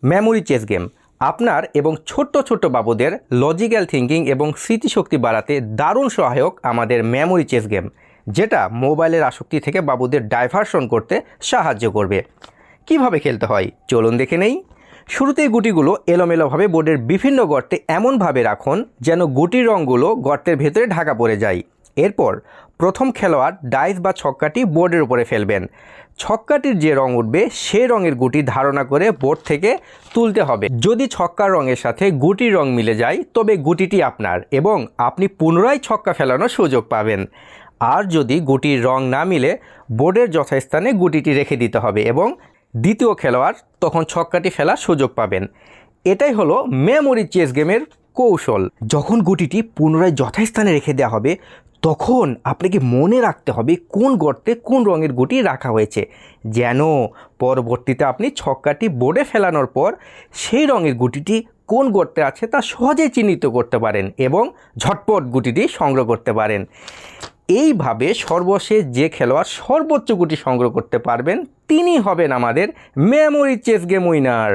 Memory chess game আপনার এবং ছোট্ট ছোট্ট বাবুদের লজিক্যাল থিঙ্কিং এবং স্মৃতিশক্তি বাড়াতে দারুণ সহায়ক আমাদের মেমোরি চেস গেম, যেটা মোবাইলের আসক্তি থেকে বাবুদের ডাইভারশন করতে সাহায্য করবে। কিভাবে খেলতে হয় চলুন দেখে নেই। শুরুতেই গুটিগুলো এলোমেলোভাবে বোর্ডের বিভিন্ন গর্তে এমনভাবে রাখুন যেন গুটির রঙগুলো গর্তের ভেতরে ঢাকা পড়ে যায়। এরপর প্রথম খেলোয়াড় ডাইস বা ছক্কাটি বোর্ডের উপরে ফেলবেন। ছক্কাটির যে রং উঠবে সে রঙের গুটি ধারণা করে বোর্ড থেকে তুলতে হবে। যদি ছক্কার রঙের সাথে গুটির রং মিলে যায় তবে গুটিটি আপনার এবং আপনি পুনরায় ছক্কা ফেলানোর সুযোগ পাবেন। আর যদি গুটির রং না মিলে বোর্ডের যথাস্থানে গুটিটি রেখে দিতে হবে এবং দ্বিতীয় খেলোয়াড় তখন ছক্কাটি ফেলার সুযোগ পাবেন। এটাই হলো মেমোরি চেস গেমের কৌশল। যখন গুটিটি পুনরায় যথাস্থানে রেখে দেওয়া হবে তখন আপনাকে মনে রাখতে হবে কোন গর্তে কোন রঙের গুটি রাখা হয়েছে, যেন পরবর্তীতে আপনি ছক্কাটি বোর্ডে ফেলানোর পর সেই রঙের গুটিটি কোন গর্তে আছে তা সহজেই চিহ্নিত করতে পারেন এবং ঝটপট গুটিটি সংগ্রহ করতে পারেন। এইভাবে সর্বশেষ যে খেলোয়াড় সর্বোচ্চ গুটি সংগ্রহ করতে পারবেন তিনি হবেন আমাদের মেমোরি চেস গেম উইনার।